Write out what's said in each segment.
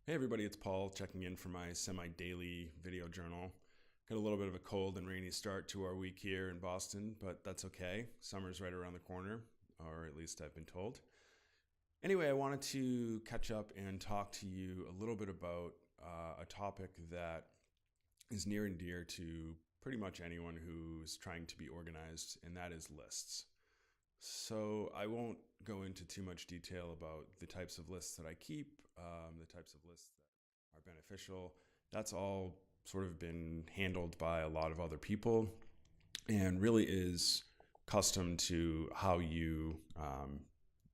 Hey everybody, it's Paul checking in for my semi-daily video journal. Got a little bit of a cold and rainy start to our week here in Boston, but that's okay. Summer's right around the corner, or at least I've been told. Anyway, I wanted to catch up and talk to you a little bit about a topic that is near and dear to pretty much anyone who's trying to be organized, and that is lists. So I won't go into too much detail about the types of lists that I keep, the types of lists that are beneficial. That's all sort of been handled by a lot of other people and really is custom to how you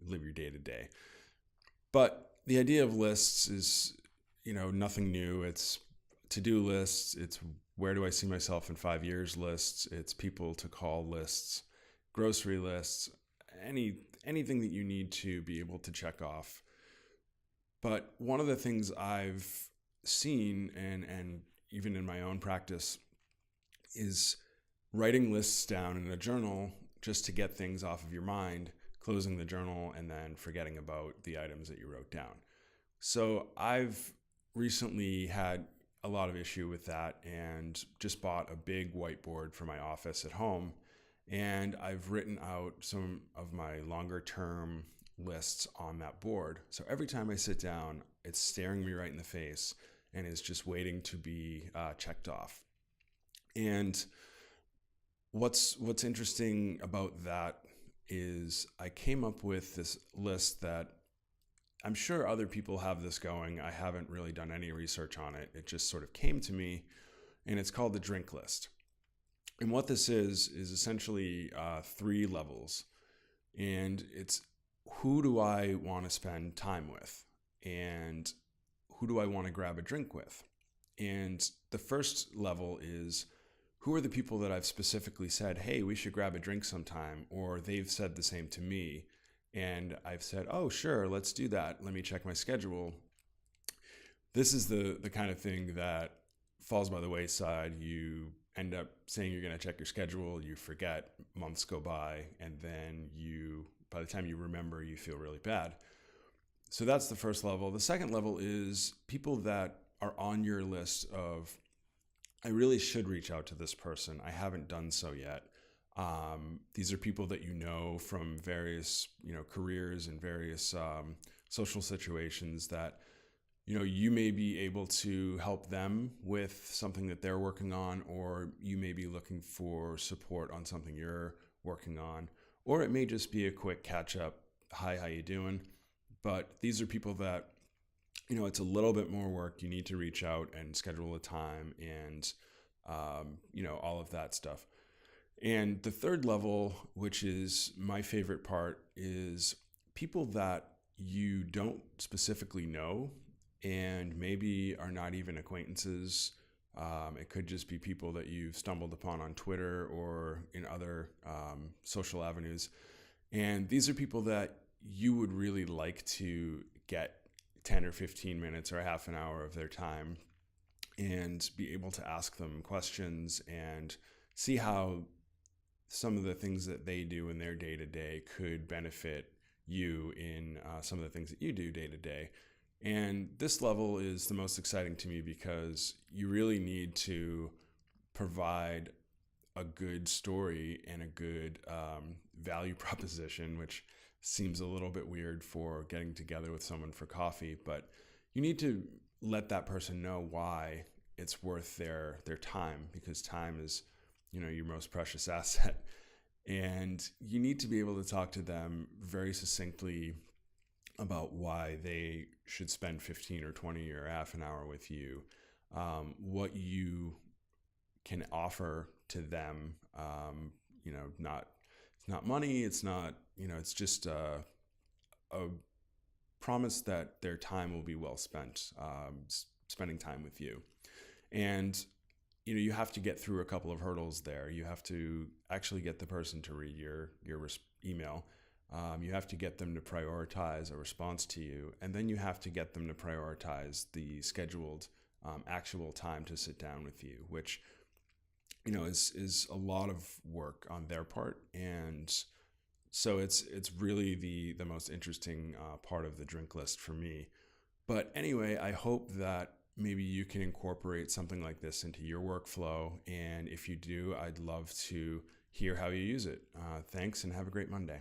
live your day to day. But the idea of lists is, nothing new. It's to-do lists. It's where do I see myself in 5 years lists. It's people to call lists, grocery lists, anything that you need to be able to check off. But one of the things I've seen and even in my own practice is writing lists down in a journal just to get things off of your mind, closing the journal, and then forgetting about the items that you wrote down. So I've recently had a lot of issue with that and just bought a big whiteboard for my office at home. And I've written out some of my longer term lists on that board. So every time I sit down, it's staring me right in the face and is just waiting to be checked off. And what's interesting about that is I came up with this list that I'm sure other people have this going. I haven't really done any research on it. It just sort of came to me, and it's called the drink list. And what this is essentially 3 levels. And it's who do I want to spend time with? And who do I want to grab a drink with? And the first level is who are the people that I've specifically said, hey, we should grab a drink sometime, or they've said the same to me. And I've said, oh, sure, let's do that. Let me check my schedule. This is the kind of thing that falls by the wayside. You end up saying you're going to check your schedule, you forget, months go by, and then by the time you remember, you feel really bad. So that's the first level. The second level is people that are on your list of, I really should reach out to this person. I haven't done so yet. These are people that you know from various, careers and various social situations that you may be able to help them with something that they're working on, or you may be looking for support on something you're working on, or it may just be a quick catch up. Hi, how you doing? But these are people that, it's a little bit more work. You need to reach out and schedule a time and, all of that stuff. And the third level, which is my favorite part, is people that you don't specifically know and maybe are not even acquaintances. It could just be people that you've stumbled upon on Twitter or in other social avenues. And these are people that you would really like to get 10 or 15 minutes or a half an hour of their time and be able to ask them questions and see how some of the things that they do in their day to day could benefit you in some of the things that you do day to day. And this level is the most exciting to me because you really need to provide a good story and a good value proposition, which seems a little bit weird for getting together with someone for coffee, but you need to let that person know why it's worth their time, because time is, your most precious asset. And you need to be able to talk to them very succinctly about why they should spend 15 or 20 or half an hour with you, what you can offer to them. It's not money. It's not, it's just a promise that their time will be well spent, spending time with you. And, you have to get through a couple of hurdles there. You have to actually get the person to read your email. You have to get them to prioritize a response to you, and then you have to get them to prioritize the scheduled actual time to sit down with you, which is a lot of work on their part. And so it's really the most interesting part of the drink list for me. But anyway, I hope that maybe you can incorporate something like this into your workflow. And if you do, I'd love to hear how you use it. Thanks and have a great Monday.